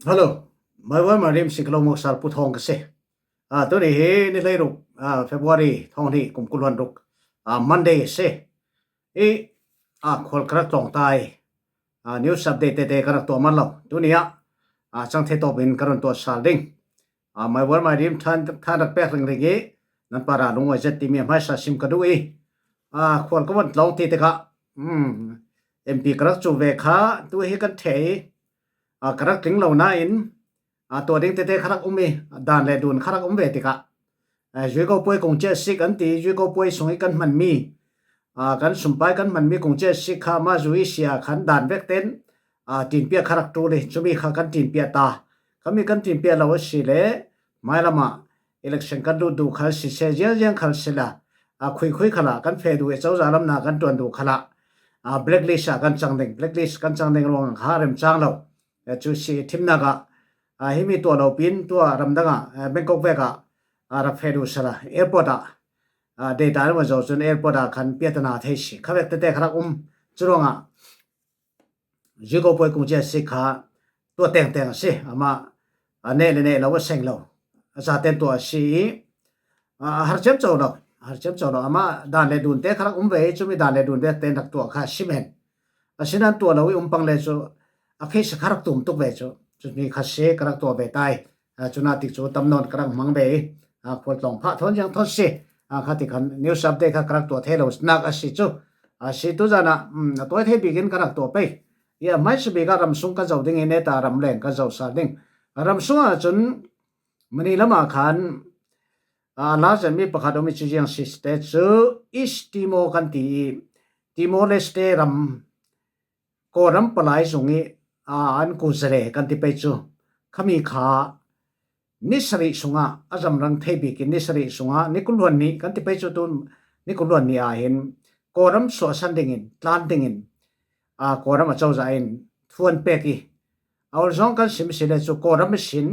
Halo, Maiwan Marim Siklomok Sar Puthong Kase. To ni he ni lai ruk February thong ni kum kulwan ruk Monday se. Khol krak tong tai news update te karak to man lo. Tu ni ya chang the to bin karon to sal ding. Maiwan Marim than rak pek ring ring nan para lungwa jet ti mi mai sa sim ka du khol ko wan long ti te ka MP karak chu ve kha tu he kan the karak ting lo na inตัวดิ้งเตะครักอุ้มมีด่านแลดูนครักอุ้มเวติกะยุยก็ป่วยคงเจสิกันตียุยก็ป่วยสงกันมันมีกันสุมไปกันมันมีคงเจสิข้ามาจุยเสียขันด่านเวกเต้นตีนเปียครักตูเลยจะมีข้ากันตีนเปียตาเขามีกันตีนเปียเราสิเลไม่ละมาelection กันดูขันสิเสียยังขันสิละคุยขละกันเฟดูเจ้าจารำนากันตวนดูขละblacklist กันจังเด้ง blacklist กันจังเด้งลงหาเริ่มจังเราจุสิทิมนากะให้มีตัวเราปินตัวรำดังเบงกอกเวกรับเฟดูสละแอร์พอร์ตเดต้าว่าจะจนแอร์พอร์ตคันเปียตนาเทสิเขาเวกเตะครักจรวงยูก็ป่วยคงจะสิขาตัวแต่งสิมาเน่เราว่าเซ็งเราจะเต็มตัวสิหาเจ็บเจ้าเรามาด่านเลดุนเตะครักเวจุมีด่านเลดุนเวเต็นรักตัวข้าชิเมนสินั้นตัวเราปังเลจูเคสครักตุ่มตุกเวจูจุดนี้ข้าเสกรักตัวเบตายจุนาติจูตำนนกรักมังเบพอลองพระทนยังทนสิข้าติคันนิวส์อัปเดตข้ากรักตัวเทโลสนักสิจูสิตุจานะตัวเทบิกินกรักตัวไปไม่สบิการำสุงกันเจ้าดิ่งเนตารำแรงกันเจ้าสาดิ่งรำสุงจนมันนี่ละมาขันลาจะมีประคาดมิจุยังสิสเตจูอิสติโมกันติโมเลสเตรำโกรำปลายสุงีอันกุศลกันที่ไปจูขมีขานิสริสุงอาจำรังเทบิกินนิสริสุงนิคุลวันนี้กันที่ไปจูตุนนิคุลวันนี้เห็นโกรำสวสันดิ่งตานดิ่งโกรำมาเจ้าใจทวนเปกีเอาจงกันสิมสิเลจูโกรำสิน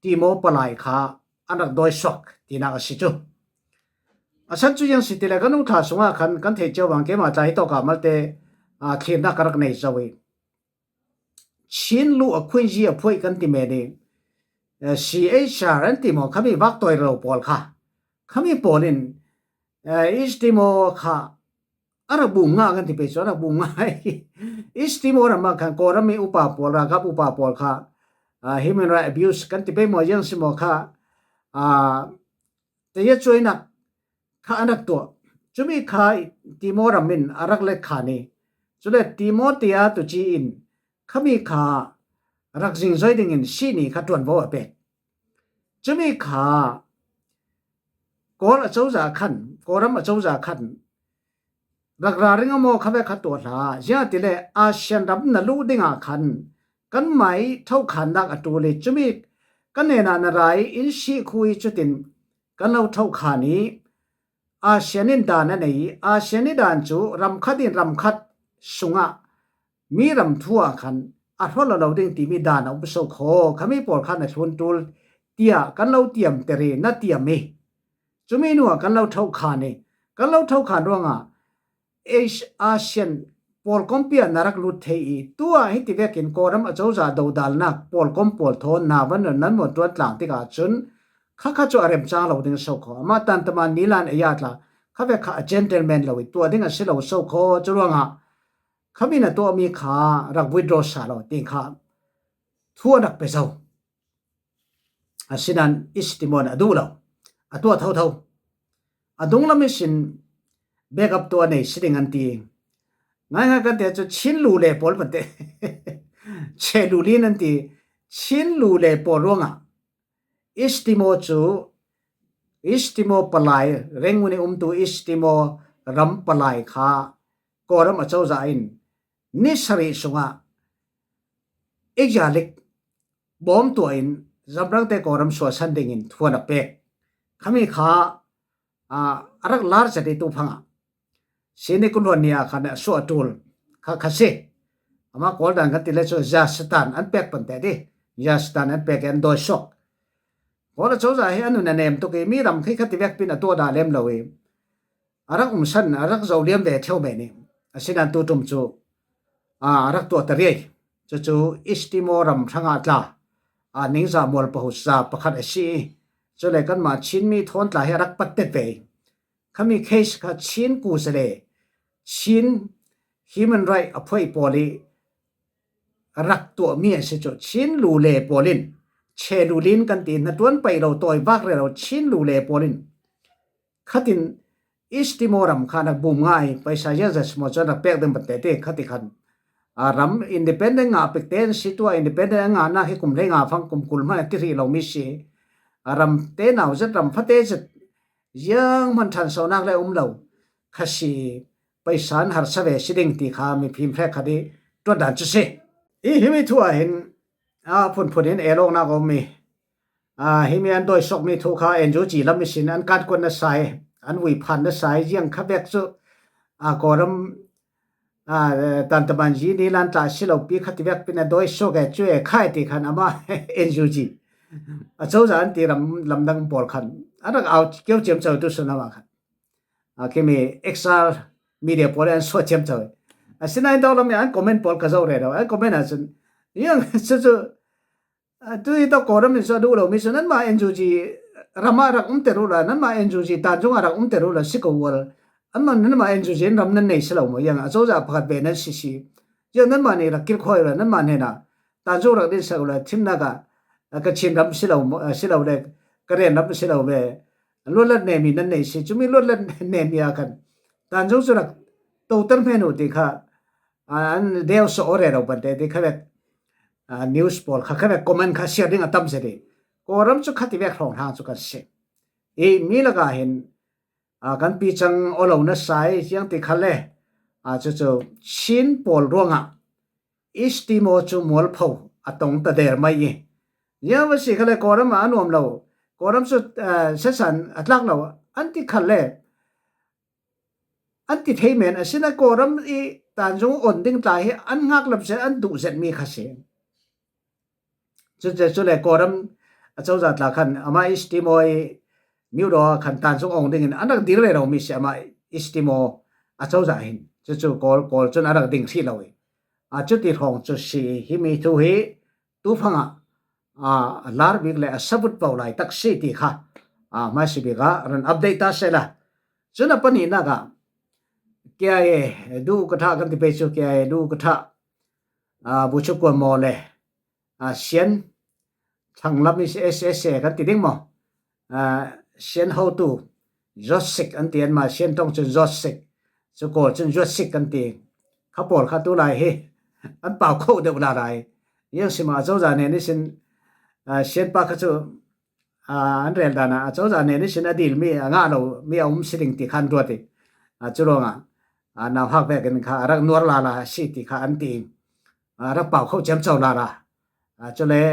ติโมปลายขาอันนักโดยสกที่นักสิจูฉันจูยังสิติเลกันนุ่งขาสุงกันเทเจ้าวังเกมาใจต่อกับมาเตขีดนักรักในเจ้าเวชินลูกคุยจีพูดกันที่เมดีCHR อันที่มอขมีวักตัวเราปอลค่ะขมีปอลินอิสติโมค่ะอะไรบุงงากันที่ไปจอดบุงงาอิสติโมนั่นมาคันโกรมีอุปาปอลราครับอุปาปอลค่ะhuman right abuse กันที่ไปมอยังสิมอค่ะแต่ยังช่วยนักค่ะอันนักตัวจะมีค่ะติโมรามินอารักเล็กขานี่จุดเล็กติโมเตียตุจีอินขมีขารักจิงใจดิ่งสีนี่ขัดวันบ่เป็ดจะมีขาโกรเจ้าจ่าขันโกรมเจ้าจ่าขันรักราริงโมขบขัดตัวลาเจ้าติเลอาเซียนรับนลูดิ่งขันกันไหมเท่าขันดักอตัวเลยจะมีกันเนนานอะไรอินชีคุยจุดินกันเราเท่าขานี้อาเซียนินดานนั่นเองอาเซียนิดานจูรำคัดดินรำคัดสุงะมีรำทั่วขันอาทว่าเราดิ่งตีมีดานอุปสรรคขมีปอดขันในชนตูลเตียกันเราเตรียมเตรีนัดเตรียมมีจุมีนัวกันเราเท่าขานี่กันเราเท่าขาร่วงอาเซียนปอลคอมเปียนรักลุดเทียตัวให้ติเวกินโกรมเจ้าจ่าดูดัลนักปอลคอมปอลทนนาวันนั้นหมดตัวหลังที่กาจนข้าจะอะไรจ้าเราดิ่งโซโคมาตันตมันนิลานเอียดละข้าเป็นข้าเจนเทลแมนเราตัวดิ่งเสเราโซโคจรวงข้ามีน่ะตัวมีขารักวิดรอสาเราติงขาทั่วนักไปเจ้าสินันอิสติมอนอดูเราตัวเท่าดงละไม่สินเบกับตัวในสิดิงันตีง่ายๆกันแต่จะชินลูเล่ปอลมันเตเชลูลีนันตีชินลูเล่ปอลร่วงอิสติโมจูอิสติโมปลายเร่งวันนี้ตัวอิสติโมรำปลายขาโกรมเจ้าใจนิสริสุงอีกอย่างเล็กบอมตัวอินจำรังแต่โกรมสวสันดิ่งทวนเป็กขมีขารักลาร์จะได้ตัวพังสินิคุลวันนี้ขันสวตูลข้าเสอามาโกลดันกันติเลโซจัสตันอันเป็กปันแต่ดิจัสตันอันเป็กอันโดยช็อกโกรมเจ้าใจอันนู้นเนมตัวเกมีรำขี้ขัดที่เวกปินตัวดาเลมเราเองรักสันรักเจ้าเลี้ยงเวทเท่าแบบนี้สินันตัวตุ่มจูรักตัวตะเรียจูอิสติโมรัมทั้งอาตลา นิงซามวลปะหุซาปะขัดสิจเลยกันมาชินมีทนตาให้รักปัดเตเปคำมีเคสค่ะชินกูสเลชิน human right อภัยปอลีรักตัวเมียสิจชินลูเลปอลินเชลูลินกันตีนตวนไปเราตัววักเราชินลูเลปอลินขัดินอิสติโมรัมขานักบุมง่ายไปสายจะสมจนักเป็กเดิมปเตเตขัดิขันรัมอินดิเพนเดนต์งาเป็กเตนสิตัวอินดิเพนเดนต์งานะให้กุมเลงาฟังกุมกุลมันที่รีเรามิสิรัมเตนเอาจัดรัมพัตเตจัดยังมันทันสาวนักเลยเราขสิไปสารหาสเวสิดิงตีขามีพิมพ์แพร่คดีตัวด่านจุเสหิมิทั่วเห็นผลเห็นเอโลงนักอมีหิมิอันโดยสกมีทุกขาเอ็นจูจีลำมิสินอันการคนนัสไซอันวิพันนัสไซยังขับเบกซุกอรัมตันตบันจีนี่ลันตาสิเราปีขัดเบกเป็นโดยสกช่วยข่ายตีขันอามาเอ็นจูจีเจ้าจานตีลำดังบอลขันอันนั้นเอาเกี่ยวเจียมเจ้าตุสนามาขันคิมีเอ็กซ์อาร์มีเดียพอลอันสวดเจียมเจ้าสินายดาวลำยังคอมเมนต์พอลก็จะเอาเรื่องคอมเมนต์นั้นยังจู่ๆตัวตัวกอร์มิสดูเรามิสนั้นมาเอ็นจูจีรามารักเตรุละนั้นมาเอ็นจูจีตาจงรักเตรุละสิกวลอันมันนั้นมาเอ็นจูจีรำนั้นในสลาวยังอาจจะพัดเบนันสิยังนั้นมาเนี่ยรักกิลคอยละนั้นมาเนี่ยนะตาจงรักดิสกละทิมนักก็ชินรำสลาวเด็กก็เรียนรำสลาวเว้ล้วนเล่นเนมีนั้นในสิจุมีล้วนเล่นเนมีอากันตาจงรักตัวตั้งเพนุติค่ะอันเดียวสอเรเราบันเดติค่ะแบบนิวส์พอลค่ะค่ะแบบคอมเมนต์ค่ะเชียร์ดิ้งอัตมเสด็จก็รำจุกขัดที่เวกของทางจุกันเสมีละก็เห็นกันปีจังอลาวนัสไซยังติค่ะเลยจู่ชินพอลร่วงอิสติโมจูมัวลพาวตรงตะเดอร์ไม่ยังว่าสิค่ะเลยก็รำอันวมเราก็รำสุดเสสันอัตลักเราอันที่ค่ะเลยอันที่เทเมนสินะก็รำอีตานจงอ่อนดิ้งตายอันงักลับเสอันดุเสมีค่ะเสจุเลยก็รำเจ้าจัดละคันอามาอิสติโมมิวรอคันตานจงอ่อนดิ้งอันนั้นดีเลยเรามีเสอามาอิสติโมเจ้าจัดเห็นจู่ก็จนอันนั้นดิ้งที่เราจุดที่ของจุดสี่ที่มีทุยตู้ฟังลาร์บิกเลยสับุตเปล่าไหลตักสิที่ค่ะมาสิบิกรันอัปเดตตัสเสละจนปนีนักแกดูกระทะกันที่ไปสู่แกดูกระทะบุชุกวนมอเลยเสียนทางลับมีเอสกันที่ดิ้งมอเสียนhow to จอสิกอันที่อันมาเสียนต้องจนจอสิกสุโขจนจอสิกกันที่ข้าปอดข้าตัวไหลอันเป่าเข้าเดือบลาไหลยังสิมาเจ้าจานเนี่ยสินเสียนปากเขาจะอันเรียนดานะเจ้าจานเนี่ยสินอดีตมีงาเรามีเอาสิลิงที่ขันตัวที่จุลงนาฮักแบกันค่ะรักนัวลาลาสิที่ค่ะอันตีรักเป่าเข้าเจ้าเจ้าลาลาจุเลย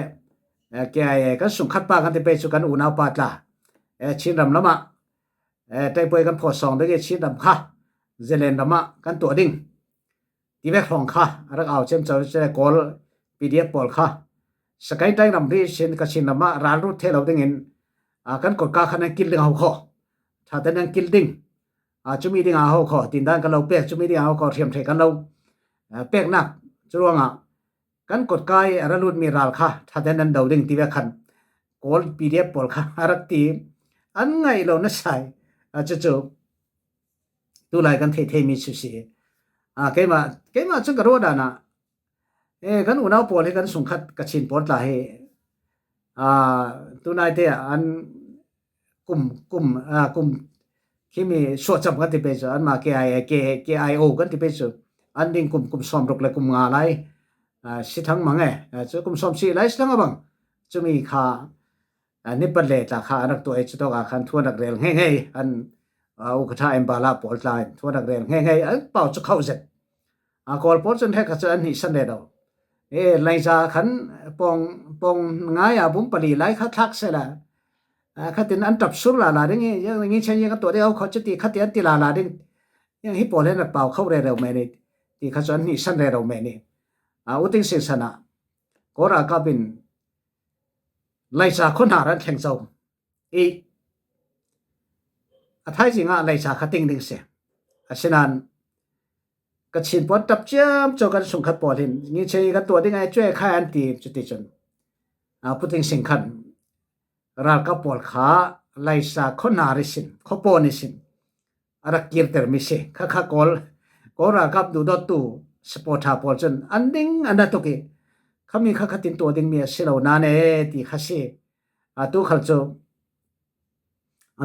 แกก็ส่งคัดปากันที่ไปสู่กันอุณาปาตลาชินรำละมะแต่ไปกันพอสองได้ชินรำค่ะเจเลนรำมะกันตัวดิ่งที่แบกของค่ะรักเอาเจ้าเจ้าจะกอลปีเดียปอลค่ะสกายไทรำรีชินกับชินรำมะร้านรุ่เทเราดิ่งกันกดกาขันกิลดิ่งเอาข้อถ้าแต่นั่งกิลดิ่งจุมีดิ่งเอาข้อตินด้านกันเราเป๊กจุมีดิ่งเอาข้อเทียมเทกันเราเป๊กนักจุลวงกันกดกายอรรุดมีราลค่ะถ้าแต่นั้นเดาดิ่งที่แบกขันกอลปีเดียปอลค่ะรักตีอันไงเราน่าใช่จู่ตัวไหลกันเทมีสุสีเกมาจึงกระโดดนะกันอุณาปอลให้กันส่งคัดกระชินปอลตาให้ตัวนายเตะอันกุมที่มีสวดจำกันที่เป็นอันมาKIO กันที่เป็นอันดิ่งกุมซ้อมรกเลยกุมงาไลสิทั้งมังจะกุมซ้อมสิไลสิทั้งบังจะมีค่านิปเลตค่านักตัวจะต้องคันทั่วนักเรียนเฮ้ยอันอุกท่าเอ็มบาลาปอลไลน์ทั่วนักเรียนเฮ้ยอันเป่าจะเข้าเสร็จกอลปอลจนให้กับอันนี้สันเดดไลจ่าขันปองง่ายบุ้มปลีไลคัดทักเสร็จขัดตินอันตับสุรลาลาดิ่งอย่างนี้ใช่ยังกับตัวเดียวเขาจะตีขัดติอันตีลาดิ่งยังฮิปโปเล่นเป่าเข้าเร็วไม่ได้ตีขัดอันนี้สันเร็วไม่ได้อุติสิสนะก็รักบินไลจ่าคนหารันแข่งเจ้าท้ายจริงไลจ่าขัดติงดิ่งเสียฉะนั้นก็ชินปอดตับเจ้ากันส่งขัดปอดเห็นงี้ใช่กันตัวดิ่งไงช่วยค่ายอันตีจุดที่จน พุทิงสิงคันรากับปอลขาไลซาคนนาริสินขปอนิสินอารักกิรเตอร์มิเซคะกอลก็รากับดูดอตูสปอร์ตาปอลจนอันดิงอันนั้นตุกเขามีข้าตินตัวดิงมีสิเรานาเนตีข้าเสตูขัลโจ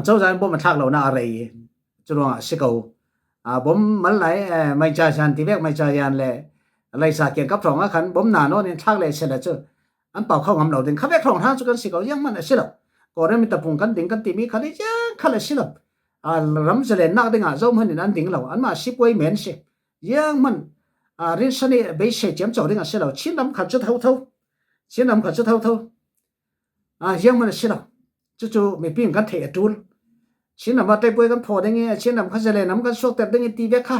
เจ้าใจบ่มันทักเราหน้าอะไรจุลสิเกาบ่มมันไหลไม่จ่ายยันที่แวกไม่จ่ายยันเลยอะไรสักเกี่ยวกับของขันบ่มหนาโน่นทักเลยเสร็จแล้วเจ้าอันเป่าเข้างำเราดึงข้าแวกของทางจุกันสิเกายังมันสิเราก็เริ่มมีตะปุงกันดึงกันตีมีขันได้ยังขันเลยสิเรารำเสร็จนักดึงเจ้ามันนั่นดึงเราอันมาสิบไว้เหม็นสิยังมันเรื่องนี้ไปเสียเจียมเจ้าดึงสิเราชิ้นน้ำขัดจุดเท่าชิ้นน้ำขัดจุดเท่ายังมันสิเราจู่ๆมีปีนกันเทตูลชิ้นน้ำมาเตะป่วยกันพอได้ไงชิ้นน้ำขัดเสร็จน้ำกันสกแต่ได้ไงตีเวกค่ะ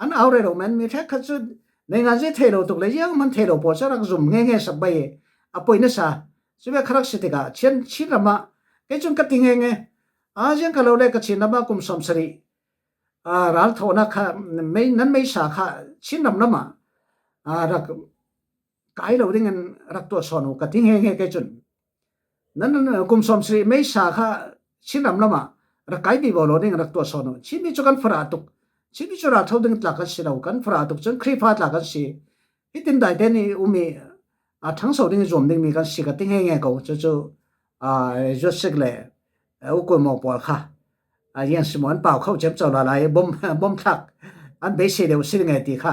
อันเอาเลยเราแมนมีแท้ขัดจุดในงานที่เทเราตุกเลยยังมันเทเราพอจะรักจุ่มเงี้ยสับใบป่วยนี่ซะจะเวกครักสิติกาชิ้นน้ำมาแกจุนกัดติงเงี้ยยังก็เราเลยก็ชิ้นน้ำมากุมสมสรีรัลโทนักไม่นั้นไม่สาขาชิ้นน้ำมารักกายเราได้เงินรักตัวสนุกกัดติงเงี้ยแกจุนนั้นกุมสมสรีไม่สาขาชิ้นน้ำมารักกายบีบอลได้เงินรักตัวสนุกชิ้นมีจุกันฟราตุกชิ้นมีจุราเท่าดึงตลากันสิเรากันฟราตุกจนครีฟ้าตลากันสิที่ตินได้เดนี่มีทั้งสองดึงรวมดึงมีกันสิกัดติงเงี้ยก็จู่ๆสิกเลยอุกมองปอลค่ะยังสมอนเป่าเข้าเจ็บเจ้าละลายบ่มทักอันเบสิเดียวสิไงตีค่ะ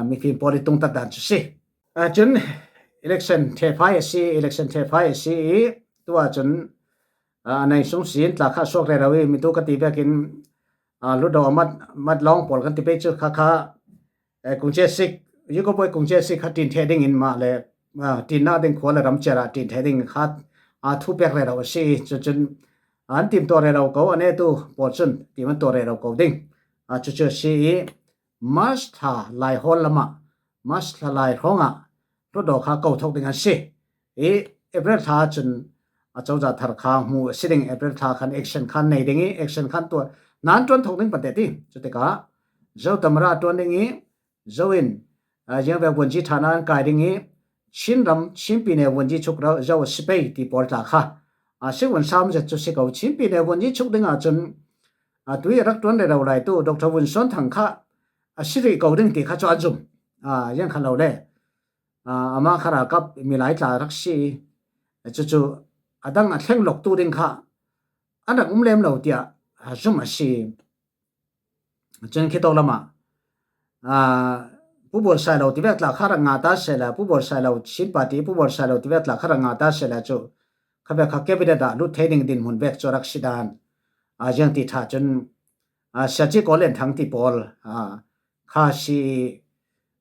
มีฟิล์มปอลิตรงตัดดันสิจน election เทพายสิ election เทพายสิตัวจนในสงสินตาค่ะสวกเรามีตัวกติเบกินลุดอมัดลองปอลกันติเปจุค่ะกุงเจสิกยุก็บ่กุงเจสิกตินเทดิงอินมาเลยตินนาดิงขวละรำเจราตินเทดิงค่ะทุเปกเราสิจนอันทีมตัวเราก็อันนี้ตัวปอดจนทีมตัวเราก็ดิ้งจู่ๆสิมัสทาไลฮอลละมามัสทาไลห้องรถดอกข้าก็ทกดิ้งสิเอเบรทาจนเจ้าจะทาร์ข้าหูสิดิ้งเอเบรทาคันแอคชั่นคันในดิ้งแอคชั่นคันตัวนั้นจนทกดิ้งปัจจัยที่จุดที่ก้าเจ้าตำราตัวดิ้งเจ้าอินยังแบบวันจีฐานะกายดิ้งชินรำชินปีเนวันจีชุกเราเจ้าสเปย์ที่ปอดตาค่ะสิวันสามจะจุดสิเกาชินปีเนวันจีชุกดิ้งจนตัวรักตัวเราไล่ตัวดร.วินสันทังค่ะสิริเกาดิ้งที่ข้าจะจุ่มยังขันเราเลยอามาขรากับมีหลายตารักสีจู่ๆดังแข่งหลอกตัวดิ้งค่ะอันนั้นเล่มเราเดียจุ่มสิจนคิดตัวละมาผู้บริษัทเราที่เวทหลักขรังงาตาเสละผู้บริษัทเราชินปฏิผู้บริษัทเราที่เวทหลักขรังงาตาเสละจู่ข้าพเจ้าเก็บไว้ได้ลุดเทดิงดินหุ่นเวกจรักสิดานยังติดท่าจนเสียจีก็เล่นทั้งที่ปอลข้าสิ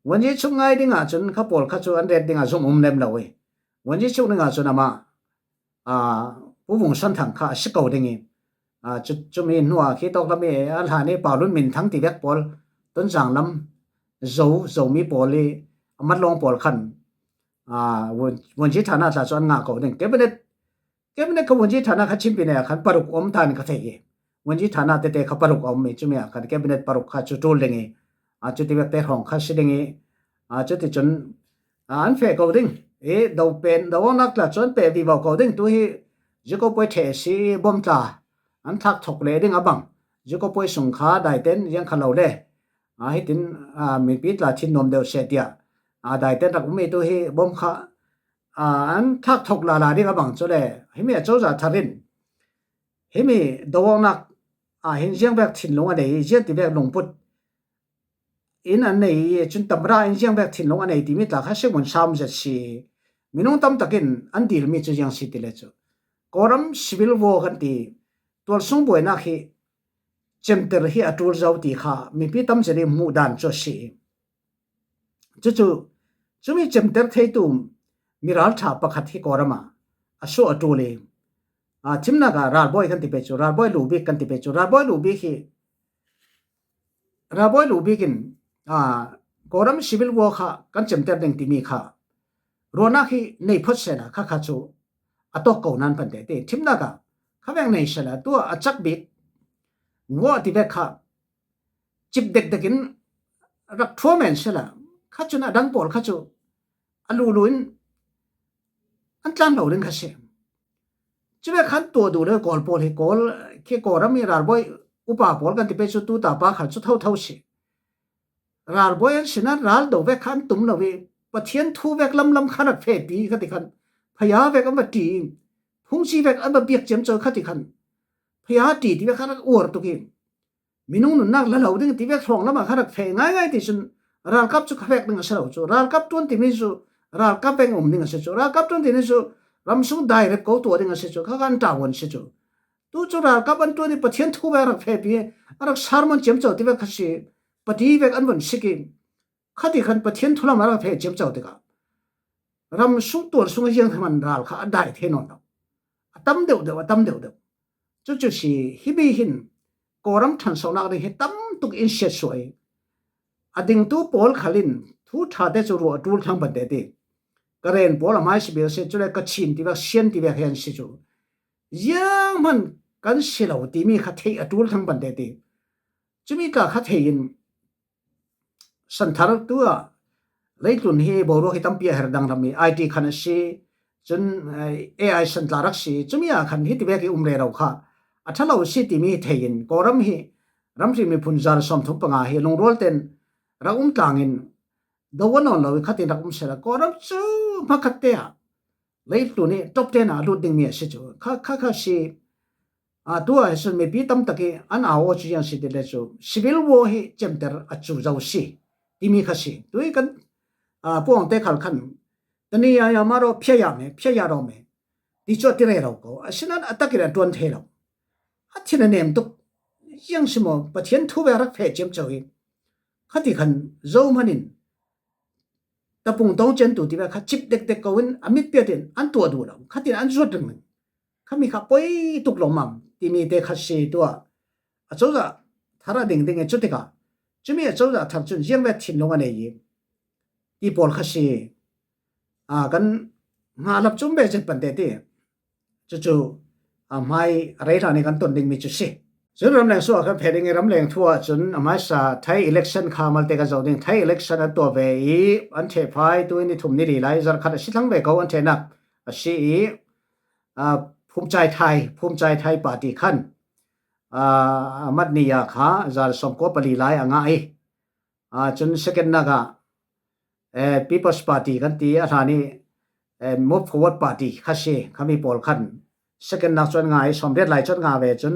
วันนี้ช่วงไงดิ้งจนข้าปอลข้าจู่อันเด็ดดิ้งจุ่มเล่มเราเว้ยวันนี้ช่วงดิ้งจนมาผู้วงสันทังข้าสิเกาดิ้งจุ่มมีนัวคิดตกละมีอันหานี่ป่ารุ่นมินทั้งที่เวกปอลต้นจางลำโจมีปอลีมัดลองปอลขันวันที่ฐานะจะจวนงาเกาดิ้งเก็บไว้ก็วันที่ฐานะขัดชิมปีเนี่ยขันปรุกอมทานก็เท่วันที่ฐานะเตะขับปรุกอมมีจุ่มขันเก็บไว้ปรุกขัดจุดโตดิ้งจุดที่เวกเตะห้องขัดสิดิ้งจุดที่จนอันเฟเกาดิ้งดาวเป็นดาวนักละจนเปวิบเกาดิ้งตัวที่จะก็ไปเทสิบ่มตาอันทักถกเลยดิ้งบังจะก็ไปส่งขาได้เต้นยังขันเราเลยให้ถึงมีปีตลาชินนมเดียวเสียเดียได้เต้นรักไม่ตัวให้บ่มขาอันทักถกลาดิ้งบังจุดเลยให้มีเจ้าจะทารินให้มีดาวนักเห็นยังแบบถิ่นลงอันไหนยังที่แบบลงพุดอินอันไหนจนตำรายังแบบถิ่นลงอันไหนที่มีตลาดข้าศึกมันซ้ำจะสิมีน้องตำตะกินอันดีมีจุดยังสิติเลจูกอรัมซิวิลวอร์กันที่ตัวสงบวยนักที่เจมเตอร์ที่อัตรูเจ้าตีข้ามีพี่ตั้มจะได้มูดานจุดสิจู่มีเจมเตอร์ที่ตุ่มมีรัลชาปะขัดที่กอรัมสู้อัตรูเลยทิมนักรัลบอยกันที่เป็นจูรัลบอยลูบิกันที่เป็นจูรัลบอยลูบิกินกอรัมซิวิลวอร์ข้ากันเจมเตอร์ดึงที่มีข้าโรนักที่ในพัฒนาข้าจู่อัตโตกนันปันเดติทิมนักข้าแบ่งในเชลตัวจักบิกวัวที่เบข้าจิบเด็กกินรักทั่วแมนเชลข้าจู่น่ะดังปอลข้าจู่อลูลุน อันจันเราดึงคาเซจะไปขันตัวดูเลยกอลโพลให้กอลแค่กอลมีราบอยอุปาปอลกันที่ไปสุดตัวตาปาขันสุดเท่าเสียราบอยอันสินะราลดูเวขันตุ่มเราเวปะเทียนทูเวกลำขนาดเฟปีขันที่ขันพยาเวกอันมาตีพุงชีเวกอันมาเบียกเจียมเจอขันที่ขันพยาตีที่เวกขันอวดตุกินมินุนนักละเราดึงที่เวกทองแล้วมาขันเฟง่ายๆที่สุดราลกับจุกเวกดึงเสาจูราลกับตัวที่มีจูราลกับเป็นดึงเสาจูราลกับตัวที่นี่จูรำสุดได้เร็บเขาตัวดึงเสาจูเขากันตาวันเสาจูตัวจูราลกับอันตัวนี้ปะเทียนทูเวกเฟปีรักสารมันเจียมเจอที่เวกขันสิปฏิเวกอันวันสิกินขันที่ขันปะเทียนทุลามารักเฟเจียมเจอที่กันรำสุดตัวสุดยังทำมันราลเขาได้เท่นอนเราตั้มเดียวตั้มเดียวจู่ๆสิฮิบิหินกอรัมทันสาวนักเรียนตั้มตุกอินเสียสวยอดิ่งตัวปอลขลินทูท่าเดจูรัวดูทั้งบันเดดีกระเรนปอลไม้สิเบียเสจุเลยกระชินที่ว่าเชียนที่ว่าเห็นสิจูยังมันกันเสียเหล่าที่มีขัดเทียดูทั้งบันเดดีจะมีการขัดเทียนสันทาร์ตัวเลยตุนเฮบอรุให้ตั้มเปียหดังทำมีไอทีขันสิจนAI สันทารักสิจะมีอาขันที่ที่ว่าที่เรเราค่ะอัฐเราสิที่มีเทียนกอรัมเฮรัมสิมีพุนจารสมทุบปังอาเฮลงโรลเตนเราต่างอินดาวน์เราขัดที่รักเสร็จกอรัมจูมาขัดเตียเลยตุนนี่ท็อป10รูดดิ้งมีสิจูข้าสิตัวส่วนมีปีตั้มตะกี้อันเอาวจีนสิเดลจูสิวิลวอเฮเจมเตอร์อัจจูเจ้าสิที่มีข้าสิตัวอีกันพวกเตะขัลขันตอนนี้ยามารอเพียยาเราเมดิจอติเรเราก็ฉะนั้นอัตตะกี้เราตวนเทเราอัที่นั่นเองตุกยังสมองปะเทียนทูเวรักเฟเจมเจ้าเองขัดที่ขันโจมันินตะปุงต้องเจนตัวที่ว่าขัดจิบเด็กๆก็วินอมิตเปียดินอันตัวดูเราขัดที่อันจวดดึงมันข้ามีข้าป่วยตุกลงมั่งที่มีเด็กขัดสีตัวอาจจะทาราดิ่งจุดที่ก้าจะมีอาจจะทำจนยังเวททิ้งลงอันนี้ที่ปอลขัดสีกันมาลับจุ่มเบจิตปันเดตีจู่ๆไม่อะไรทางนี้กันต้นดิ่งมีจุดสิจนรำแรงสู้กับเพลงรำแรงทั่วจนไม่สาไทย election ข้ามาเตะกันจะดิ่งไทย election ตัวเวอีอันเทพายตัวนี้ทุ่มนี่ดีไล่จนขัดสิทั้งเบกเอาอันเทนักสิภูมิใจไทยปาร์ตี้ขันมัดนิยาข้าจะสมควรปลีไล่ง่ายจน second นักPeople's Party กันที่อันนี้Move Forward Party ข้าสิข้ามีปอลขัน second นักจนง่ายสมเด็จไล่จนง่ายเวจน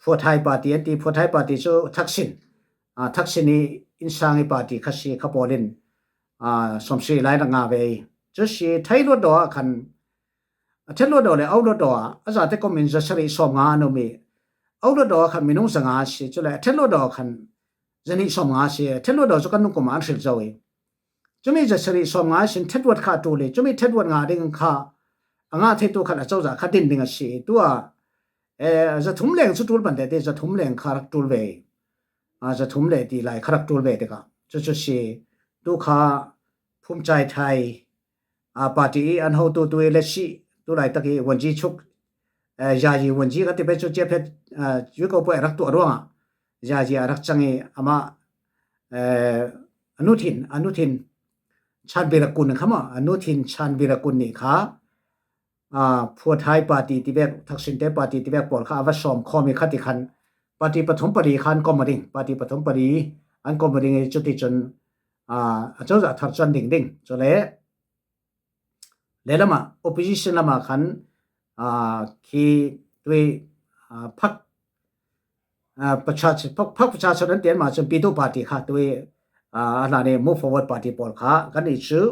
ผู้ไทยปาร์ตี้ที่ผู้ไทยปาร์ตี้จูทักษิณนี่อินสังปาร์ตี้ข้าสิข้าปอลินสมศรีไล่ง่ายเวจุดสิไทยรถดอขันเทลรถดอเลยเอารถดออาจจะก็มีจะสริสมงานโนมีเอารถดอขันมีนุ่งสังอาสิจุดเลยเทลรถดอขันจะนี่สมงานสิเทลรถดอจุกันนุ่งกุมารสิเจ้าเองจุมีจะสริสมงานสิเทลรถขาตัวเลยจุมีเทลรถงานดิ่งข้างานเทตัวขันเจ้าจะขัดดินดิ่งสิตัวจะทุ่มแรงสุดทุลปันเดจะทุ่มแรงคารักตูลเวจะทุ่มแรงดีไลคารักตูลเวเด็กจุสิดูข้าภูมิใจไทยปาร์ตี้อันเขาตัวเลสิตัวไรตะกี้วันจีชุกยาจีวันจีก็ที่ไปจุดเจ็บเพชรยุคเอาไปรักตัวร่วงยาจีรักจังเออามาอนุทินชาญวีรกุลนะครับอนุทินชาญวีรกุลนี่ค่ะผู้ไทยปาร์ตี้ที่แบบทักษิณเตปาร์ตี้ที่แบบปอลข้าวัดสอมข้อมีขัดที่ขันปาร์ตี้ปฐมปรีขันก็มาดิ่งปาร์ตี้ปฐมปรีอันก็มาดิ่งจุดที่จนเจ้าจะทัดจนดิ่งจนแล้วละมา opposition ละมาขันที่ด้วยพรรคประชาชนนั้นเตียนมาจนปีตุปาร์ตี้ค่ะด้วยอะไรเนี่ย move forward ปาร์ตี้ปอลค่ะกันอีกชื่อ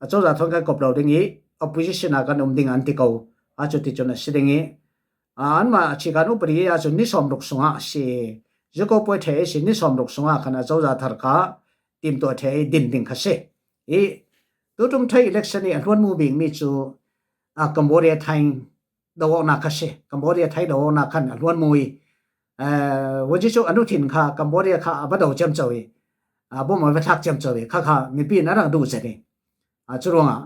เจ้าจะทำการกบเราดิ่งนี้opposition akan umding anti kau achu ti chona sidingi an ma chikan upri achu ni somruk sunga si joko poi the si ni somruk sunga khana chawja tharka tim to the din ding khase e tutum thai election ni anron moving mi chu Cambodia thai daw na khase Cambodia thai daw na khan anron mui waji chu anuthin kha Cambodia kha abadaw cham chawi bo ma ba thak cham chawi kha mi pi na rang du se ni churonga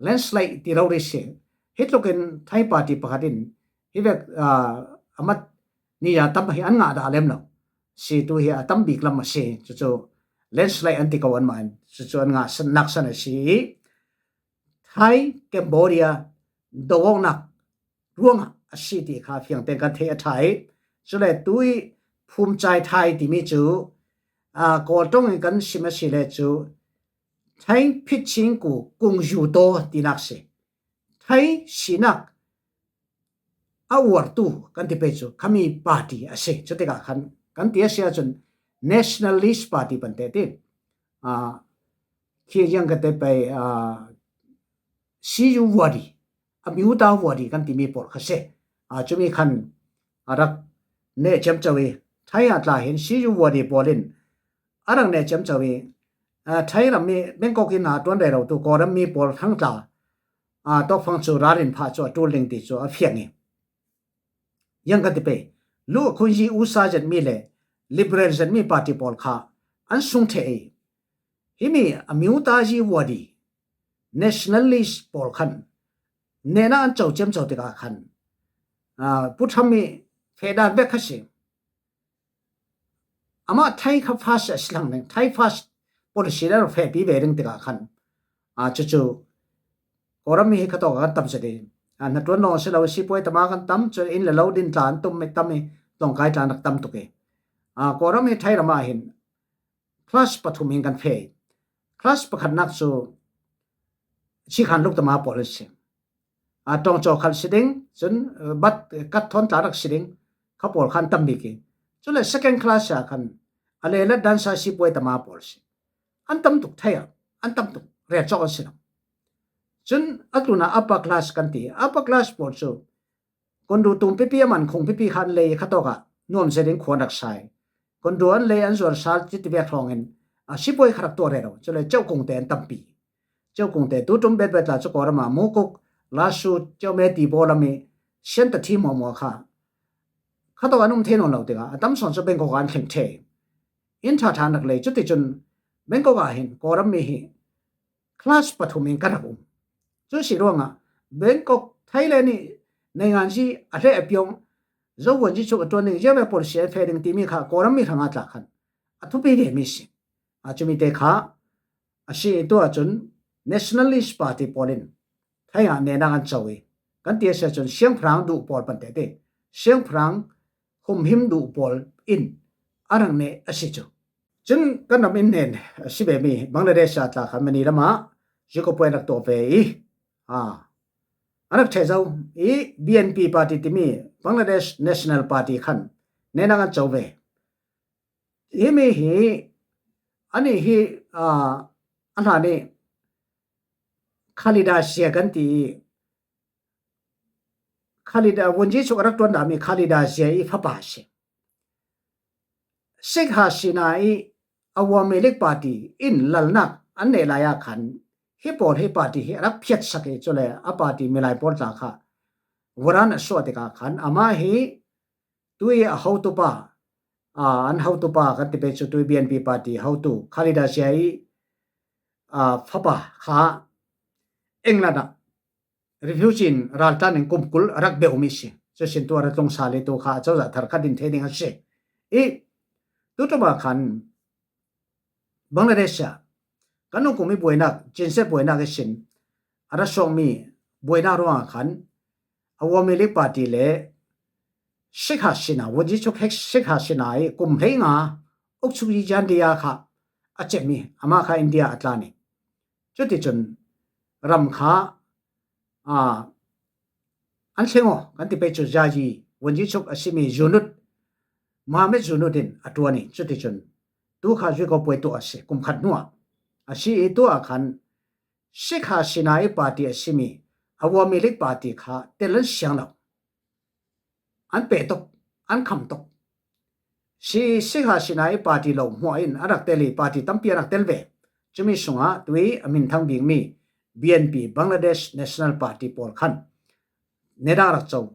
landslide ti rauri se hitloken Thai party pakhatin hivek amat niya tam hi an nga da lem no si tu hi atam bik lam se chu landslide anti kawan man chu an nga san nak san si Thai Cambodia dawong nak ruanga asiti kha phiang te kan the thai chule tui phum chai thai ti mi chu ko tong kan sima sile chu Thai pitching ku kung ju to tinak se Thai sinak awar tu kan ti pe chu khami party ase chote ka kan ti asia chun nationalist party ban te ti khi yang ka te pe CU wadi amiuta wadi kan ti mi por khase chumi khan arak ne chem chawi Thai atla hin CU wadi polin arang ne chem chawi Thai ram mi Bangkok in ton re ro tu ko ram mi por thang ta tok phang chu rarin pha chu tu ling ti chu a phiang ni yang ka ti pe lu khun ji usa jan mi le liberal jan mi party pol kha an sung the e hi mi amiuta ji wadi nationalist pol khan nena an chau chem chau te ka khan puthami fedan be khase ama Thai kha fast aslang ne Thai fast policy la fe pi be ring te ka khan chu koram mi kha to ka tam se de na ton no se lo si poi tama kan tam chu in la lo din tlan tum me tam me tong kai tlan nak tam to ke koram mi Thai rama hin class pathum hin kan fe class pakhan nak chu chi khan luk tama policy tong cho khal siding chun bat kat thon tla rak siding khapol khan tam bi ki chule second class ya khan ale la dan sa si poi tama policy an tam tuk thaya an tam tuk re chok sin chun atuna upper class kan ti upper class por chu kondu tum pi man khong pi khan le khatoka nom seding khonak sai kondu an le an zor sal chi ti be thongen si poi kharak to re ro chule chau kong te an tam pi chau kong te tu tum bet bet la chu ko ma mo kok la su chau me ti bo la me sian ta thi mo mo kha khato anum the no lo te ga tam son so ben ko kan thleng the in tha tha nak le chu ti chun ben ko ga hin ko ram me hi class pathumin kan hu chu si ro nga ben ko Thailand ni nei ngan si a the apyong zo won ji chu to ni je be por se fe ding ti mi kha ko ram mi thanga tla khan a thu pe ge mi si chu mi te kha a si to a chun nationalist party polin Thai ne na kan chawi kan ti se chun siang phrang du pol pan te te siang phrang hum him du pol in arang ne asi chu chun kan nam in nen si be mi Bangladesh atla khan mani lama ji ko point nak to pe anak che zau BNP party ti mi Bangladesh National Party khan ne na kan chaw ve mi hi ani hi anha ne Khalida Sia kan ti Khalida wonji chu rak ton da mi Khalida Sia fa pa se Sheikh Hasina Awami League Party in lalnak an ne la ya khan hi por hi party hi rak phiat sake chole a party milai por ta kha waran so te ka khan ama hi tui a how to pa an how to pa ka ti pe chu tui BNP party how to Khalida Sia fa pa kha englada refugee raltan en kumkul rak be umisi so sin to ra tong sale to kha chaw za thar khadin theding a se tu to ba khan Bangladesh kanu kumi boinak jinse boinak sin ara songmi boina ro khan Awami League Party le Sheikh Hasina waji chok Sheikh Hasina kum heinga okchuji jandia kha achemi ama kha India atlani chuti chun ram kha an thengo kan ti pe chu jaji waji chok asimi junut Mohammed Junudin atwani chuti chun tu kha ju ko poi to ase kum khat nuwa asi to akhan Sheikh Hasina party asimi Awami League Party kha telan siang la an pe tok an kham tok si Sheikh Hasina party lo mo in arak teli party tampi arak telve chumi sunga tui amin thang bing mi BNP Bangladesh National Party pol khan neda rak chaw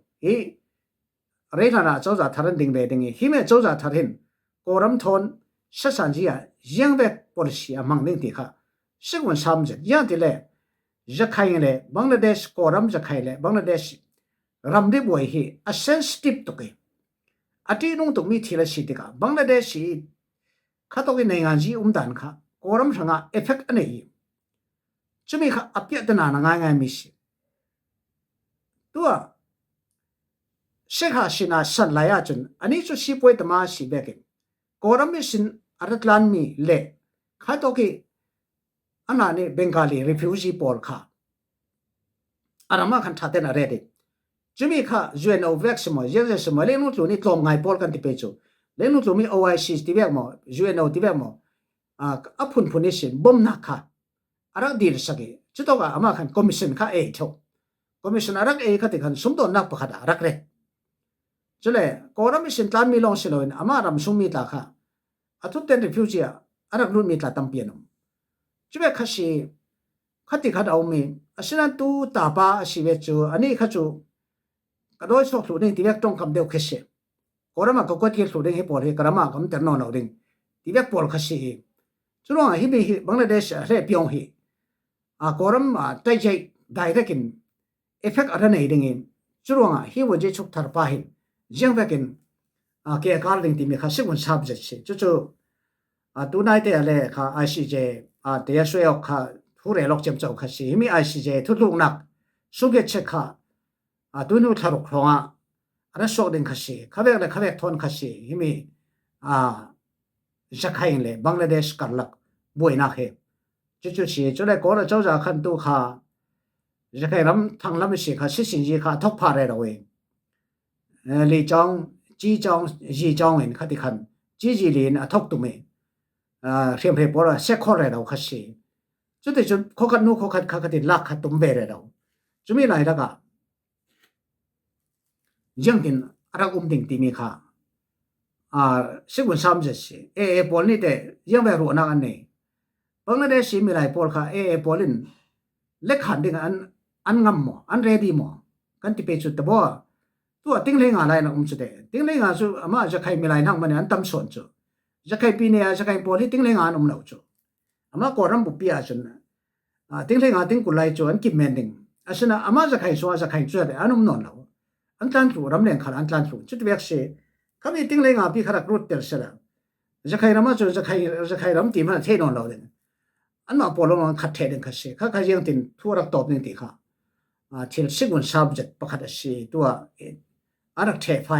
reithana chawza tharan ding be ding hi me chawza tharin koram thon sasanjia yangbe policy amang ding ti kha sigun samje ya tile jakhai le Bangladesh koram jakhai le Bangladesh ramde boy hi a sensitive to ke ati nung to mi thila sitika Bangladesh khato ki nengan ji dan kha koram thanga effect anei จะมีอัพยตนาง่ายๆมิสิตัวเชคาชินาสันลายจนอันนี้จะสิป่วยตมาสิเบกินกอรมิสินอารัตลานมีเล่ข้าตัวกีอันนั้นนี่เบงกาลีรีฟิวจีปอลค่ะอารามาคันทัดเต็นอะไรดิจะมีค่ะยูเอ็นโอเวกสมอเยอะๆสมอเลนุตัวนี้ตรงไงปอลกันที่เป็นจูเลนุตัวมีโอไอซีที่เบกมอยูเอ็นโอที่เบกมออัพพุนนิสินบ่มนักค่ะอารักดีสักกี่จุดตัวก็อามาคันคอมมิชชั่นค่ะเอทกคอมมิชชั่นอารักเอค่ะที่คันสมตัวนักประคัดอารักเร่จุเลยกอรมิสินตานมีลองเสลวินอามารัมสุมีตาค่ะอาทุกเต็นรีฟิวจีอารักรุ่นมีตาตั้มเปียนจุเบคัชีขัดที่ขัดเอามีอาศัยนั้นตู้ตาป้าสิเวจูอันนี้ขัดจูกระโดดสอบสูดที่เวกตรงคำเดียวคัชีกอรมาก็กดเกี่ยวสูดให้ปอดให้กระมาคำเตอร์นอนเอาดิ่งที่เวกปอลคัชีจุลงฮิบิบังลาเดชเร่พิองฮีกอรมาใจใจได้ได้กินเอฟเฟกต์อะไรนี่ดิ่งจุลงฮิวจิชุกทาร์ป้าหินยังเวกินเกี่ยวกับดิ่งที่มีข้าศึกมันชาบจัดสิจู่ๆตัวไหนเตะอะไรข้าไอซีเจเดียช่วยออกข้าผู้เรียนล็อกเจมเจ้าข้าสิมีไอซีเจทุกลูกนักสุเกตเช็คข้าตัวนู้นทารุกรองอันนั้นสอดดิ่งข้าสิข้าเวกเลยข้าเวกทอนข้าสิมีจะใครเลยบังลาเดชกันลักบวยนักเหจู่ๆสิจู่เลยก่อนเจ้าจะขันตัวข้าจะใครรำทางรำสิข้าสิสินจีข้าทกพาเรเราเองลีจองจีจองจีจองเองขัดที่ขันจีลีนทกตุเมเรียมเรียบว่าเสกข้อเรเราขัดสิจุดที่จุดข้อขัดนู้ข้อขัดขัดที่ลักขัดตุมเบเรเราจุดมีอะไรล่ะก็ยังกินรักดิ่งที่มีค่ะสิ่งวันซ้ำจะสิปอลนี่แต่ยังไม่รู้นักอันนี้บางทีสิมีอะไรปอลค่ะปอลินเล็กขันดิ่งอันงำหมออันเรดี้หมอกันที่เป็นจุดแต่ว่าตัวติ้งเล่งอะไรนะสุดเดติ้งเล่งอะไรอามาจะใครมีอะไรนั่งมันอันตั้มส่วนจู่จะใครปีนี้จะใครปอลิติ้งเล่งอะไรเราจู่อามาก่อนรำบุปผาจนติ้งเล่งอะไรติ้งกุไลจู่อันกิมเมนดิ้งอาศัยนะอามาจะใครชัวจะใครช่วยอันนอนเราอันตันจู่รำเล่งขันอันตันจู่จุดเวียกเสเขามีติ้งเล่งอะไรพี่ขรักรูดเตอร์เสร็จจะใครรำมาจู่จะใครรำตีมันเทนอนเราเองอันมาปอลงขัดเทดึงขัดเสเขายังตินทั่วรักตบนึงตีค่ะที่สิ่งวัน subject ประคัดเสตัวอารักเทไฟ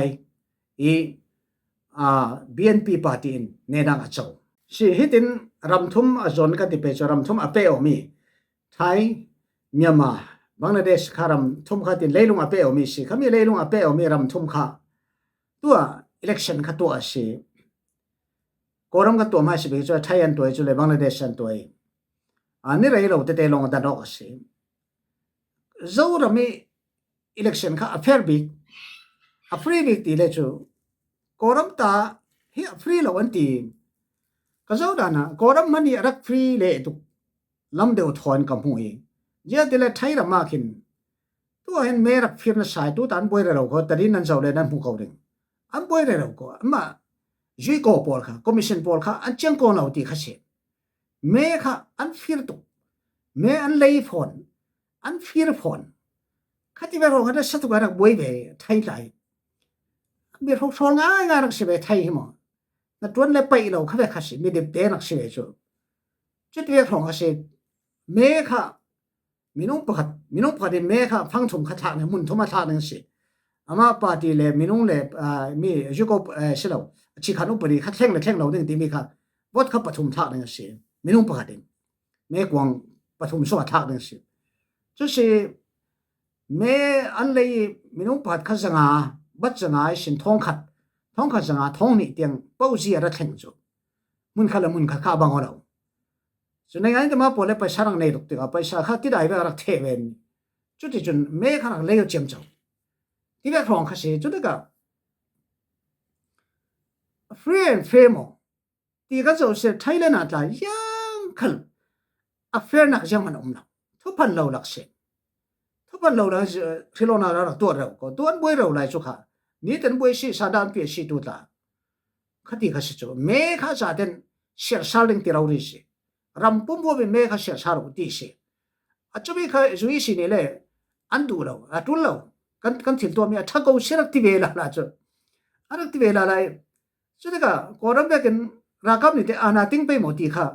BNP ปาร์ตี้เนดังอาจารย์สิฮิตินรำทุ่มอาจารย์กันที่เป็นรำทุ่มอาเปอมีไทยเมียนมาบังลาเดชข้ารำทุ่มกันที่เลลุงอาเปอมีสิเขามีเลลุงอาเปอมีรำทุ่มข้าตัว election ข้าตัวสิกอรมกันตัวมาสิเป็นไทยอันตัวจุเลยบังลาเดชอันตัวอันนี้เราเตะลงดันออกสิเจ้าเรามี election ข้า affair big free big ตีเลยจูกอรมตาเฮีย free เราวันตีก็เจ้าด่านะกอรมมันนี่รัก free เลยตุลำเดียวถอนกับหูเองเยอะแต่ละไทยเรามาขินตัวเห็นเมรักฟิร์นสายตัวตันบวยเราก็แต่ดินนั่นเจ้าเลยนั่นผู้เขาเองอันบวยเราก็อันมาจุยโกปอลค่ะคอมมิชชั่นปอลค่ะอันเจียงโกนาตีข้าเชเมค่ะอันฟิร์ตุเมอันเลยฟอนอันฟิร์ฟอนข้าที่เราก็ได้สัตว์ว่ารักบวยเบไทยไหลเบียร์พวกชงง่ายๆนักเสียไทยหิมะนั่นตัวนั้นเลยไปเราเขาไปข้าศึกมีเด็บเดนักเสียจู่จุดเบียร์ของข้าศึกเมฆะมินุปะเดเมฆะฟังถุงขัดทางเนี่ยมุนทุ่มทางนึงสิอามาปาร์ตี้เลยมินุเลยมีจุกเสลาชิคานุปรีขัดแข่งเราหนึ่งที่มีค่ะวัดขับปฐุมทางนึงสิมินุปะเดเมฆวังปฐุมสวัสดิ์ทางนึงสิจุดสิเมอันเลยมินุปะขัดสังหาบัดจังไงสินท้องขัดจังไงท้องนี่เตียงเป้าจีอะไรแข่งจู่มุนขัดละมุนขัดข้าบังเราส่วนในงานที่มาปอเลยไปสร้างในรูปที่ว่าไปสร้างที่ได้ไปรักเทเวนจุดที่จุนเมฆขนาดเลี้ยวเจียมจู่ที่แบบของข้าศึกจุดที่ก็ free and fair มั้งที่ก็จะเสียไทยเลยนะแต่ยังขัด affair นักยังมันนะทุกพันเราหลักเสียทุกวันเราเลยที่เราหน้าเราตัวเราก็ตัวบวยเราเลยสุขานี่แต่บวยสิสาดานเปียสิตัวตาขัดที่ข้าศึกจู่เมฆข้าจะเดินเสียสาลิงที่เราดิสิรำปุ่มบัวเป็นเมฆข้าเสียสารุตีสิอาจจะมีข้าจุยสินี่เลยอันดูเราตุลเรากันถิ่นตัวมีทักเอาเสียรักที่เวลาละจู่รักที่เวลาเลยสุดท้ายก็กอรมเบกินรักกับนี่แต่อาณาติ้งไปหมดที่ข้า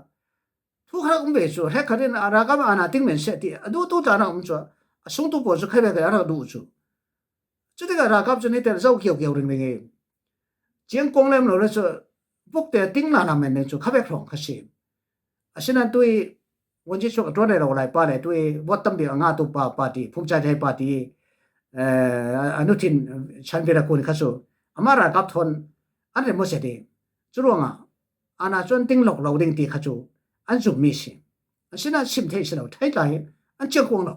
ทุกครั้งผมไปจูให้เขาเรียนอารากับอานาติ้งเหมือนเสตีดูตัวตานะผมจูส่งตัวปอจูใครไปกันอาราดูจูจุดที่อารากับจูนี่แต่เจ้าเกี่ยวเรื่องนี้เจียงกงเล่มเราเลยจูพวกแต่ติ้งนานามันเนี่ยจูเขาไปครองเขาเสียอาฉะนั้นตัววันที่จูตัวไหนเราไล่ป้าเลยตัววัดตั้มเดียงาตุปาปาร์ตี้ภูมิใจไทยปาร์ตี้อนุทินชันเวรกุลเขาจูอามารากับทนอันเดียวมันเสตีจุดว่าอาณาจนติ้งหลอกเราดิ้งตีเขาจูอันจุมีสิอันนั้นชิมเทศเราไทยไลอันเจ้ากงเรา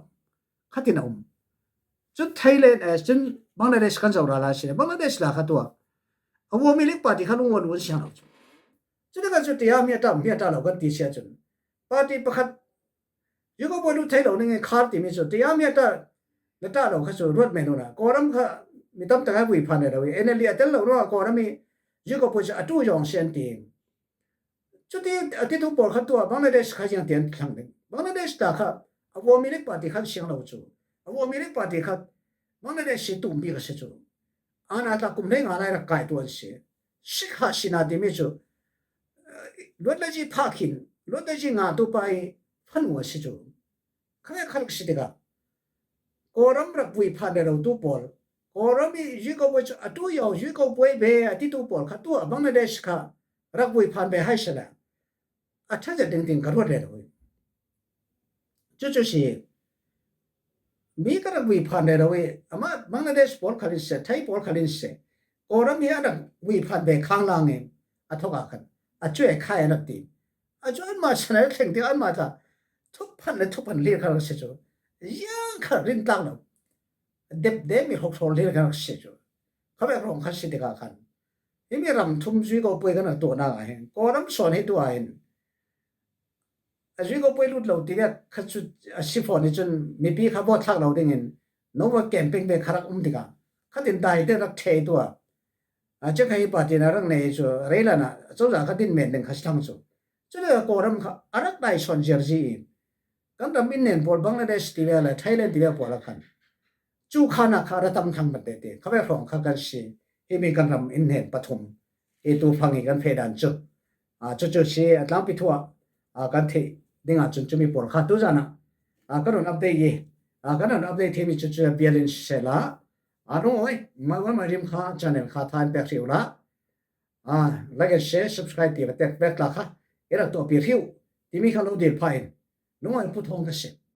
ขัดที่น่ะจนไทยแลนด์จนบังกลาเทศกันจะเอาละสิบังกลาเทศละขัดตัวเอาวัวมีเล็กปาร์ตี้เขาลงวันวันเสียงเราจนกันจุดที่มีตาเรากันตีเสียจนปาร์ตี้ประคัดยูก็บอกดูไทยเราเนี่ยขาดที่มีจุดที่มีตาเล็กตาเราเขาจะรถเมล์นะก่อนเขามีตั้มตะการวิพากษ์เนี่ยเราเอ็นเอลียเตลเราว่าก่อนมียูก็บอกจะอัตุยองเสียนตีจุดที่ทุกคนขัดตัวบังกลาเทศเขาจะเตียนครั้งหนึ่งบังกลาเทศตาเขาเอาวัวมีเล็กปาร์ตี้เขาเสียงเราจู่เอาวัวมีเล็กปาร์ตี้เขาบังกลาเทศตุ้มปีเขาเสียจู่อาณาตาคุมเร่งอะไรรักไก่ตัวเสียสิกาสินาดีไม่จู่รถเลยจีพากินรถเลยจีงาตัวไปพันหัวเสียจู่เขาอยากขัดสิเด็กกอรัมรักวิพากษ์เราตัวปอลกอรัมยูก็บอกอัตุยาวยูก็บอกเบะที่ตัวปอลขัดตัวบังกลาเทศเขารักวิพากษ์เบะให้เสียแล้วอาจจะดึงกันรถเลยเราจู่ๆสิมีกระวิพากษ์เราอามาบังกลาเทศปอลขัดเสียไทยปอลขัดเสียกอรัมเนี่ยรักวิพากษ์เบะข้างล่างเองอัฐกากันอาช่วยขายนักตีอาช่วยมาชนะแข่งที่อันมาท่าทุกพันเลี้ยงกันเสียจู่ยังขัดรินตั้งเราเด็บมีหกโซลเลี้ยงกันเสียจู่เขาแบบร้องขัดสิเด็กกันยังมีรำทุ่มจุยก็ไปกันตัวน่าเห็นกอรัมสอนให้ตัวเห็นจุยก็ไปลุดเราที่แบบขัดจุดสิฟอนนี่จนมีปีขับรถทักเราได้เงินโน้ตว่าแคมปิ้งเบคารักติกาขัดดินได้ได้รักเทตัวจะใครปฏินารังในจู่เรื่องนั้นจู่จากขัดดินเมนดึงขัดทั้งจู่จู่เลยกอรัมเขาอารักได้ชนเจอร์จีกันทำอินเนนพอลบังกลาเทศที่เวลาไทยแลนด์ที่เวลาพอละกันจู่ขานักขาระทำทั้งหมดเด็ดเขาไปร้องเขากันสิเอมีกันทำอินเนนปฐมตัวฟังอีกันเพดานจู่จู่สิหลังปิดทัวกันที่ดิ่งจุมีพอลขาตัวจานะกันนั้นอัปเดตกันนั้นอัปเดตที่มีจู่เบียลินเซล่าน้อยมาริมข้าชาแนลข้าทานเปียกสิวละไลค์แชร์ subscribe ที่เปียกละค่ะเอรักตัวเปียกหิวที่มีข้าเราเดือดพายน้อยผู้ทองกันเส